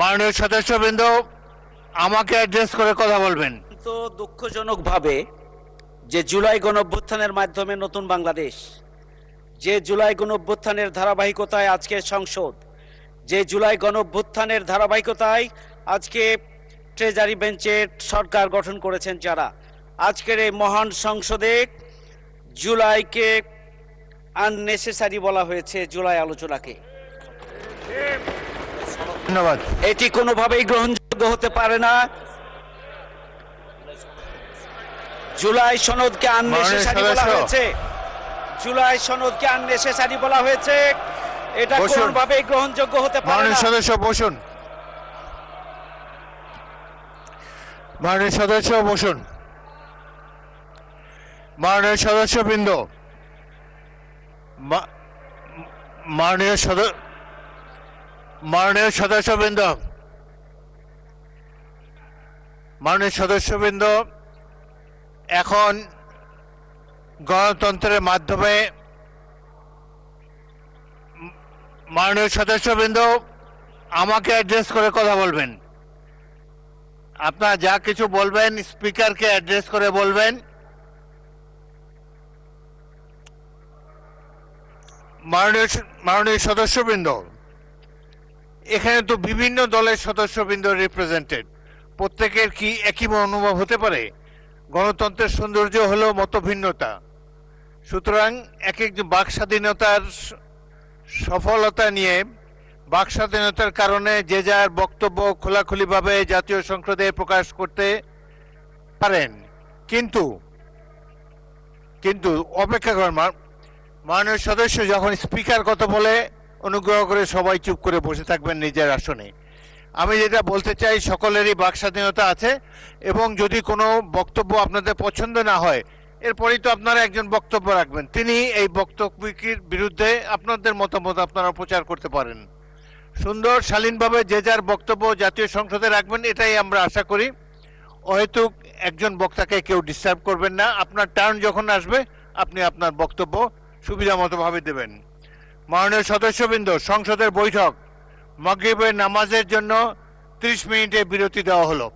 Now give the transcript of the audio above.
মাননীয় সদস্যবৃন্দ আমাকে অ্যাড্রেস করে কথা বলবেন। তো দুঃখজনকভাবে যে জুলাই গণঅভ্যুত্থানের মাধ্যমে নতুন বাংলাদেশ, যে জুলাই গণঅভ্যুত্থানের ধারাবাহিকতায় আজকে সংসদ, যে জুলাই গণঅভ্যুত্থানের ধারাবাহিকতায় আজকে ট্রেজারি বেঞ্চের সরকার গঠন করেছেন যারা, আজকের এই মহান সংসদে জুলাইকে আননেসেসারি বলা হয়েছে। জুলাই আলোচনাকে ধন্যবাদ। এটি কোনোভাবেই গ্রহণযোগ্য হতে পারে না। জুলাই সনদকে আননেসেসারি বলা হয়েছে, জুলাই সনদকে আননেসেসারি বলা হয়েছে, এটা কোনোভাবেই গ্রহণযোগ্য হতে পারে না। মাননীয় সদস্য বসুন, মাননীয় সদস্য বসুন। মাননীয় সদস্যবৃন্দ, মাননীয় সদস্যবৃন্দ, মাননীয় সদস্যবৃন্দ, এখন গণতন্ত্রের মাধ্যমে মাননীয় সদস্যবৃন্দ আমাকে অ্যাড্রেস করে কথা বলবেন। আপনারা যা কিছু বলবেন স্পিকারকে অ্যাড্রেস করে বলবেন। মাননীয় সদস্যবৃন্দ, এখানে তো বিভিন্ন দলের সদস্যবৃন্দ রিপ্রেজেন্টেড, প্রত্যেকের কি একই অনুভব হতে পারে? গণতন্ত্রের সৌন্দর্য হলো মতভিন্নতা। সুতরাং এক এক বাক স্বাধীনতার সফলতা নিয়ে, বাক স্বাধীনতার কারণে যে যার বক্তব্য খোলাখুলিভাবে জাতীয় সংসদে প্রকাশ করতে পারেন, কিন্তু কিন্তু অপেক্ষা করেন। মাননীয় সদস্য যখন স্পিকার কথা বলে অনুগ্রহ করে সবাই চুপ করে বসে থাকবেন নিজের আসনে। আমি যেটা বলতে চাই, সকলেরই বাক স্বাধীনতা আছে, এবং যদি কোনো বক্তব্য আপনাদের পছন্দ না হয় এরপরেই তো আপনারা একজন বক্তব্য রাখবেন, তিনি এই বক্তব্যের বিরুদ্ধে আপনাদের মতামত আপনারা প্রচার করতে পারেন। সুন্দর শালীনভাবে যে যার বক্তব্য জাতীয় সংসদে রাখবেন, এটাই আমরা আশা করি। অহেতুক একজন বক্তাকে কেউ ডিস্টার্ব করবেন না। আপনার টার্ন যখন আসবে আপনি আপনার বক্তব্য সুবিধা মতো ভাবে দেবেন। মাননীয় সদস্যবৃন্দ, সংসদের বৈঠক মাগরিবের নামাজের জন্য 30 মিনিটের বিরতি দেওয়া হলো।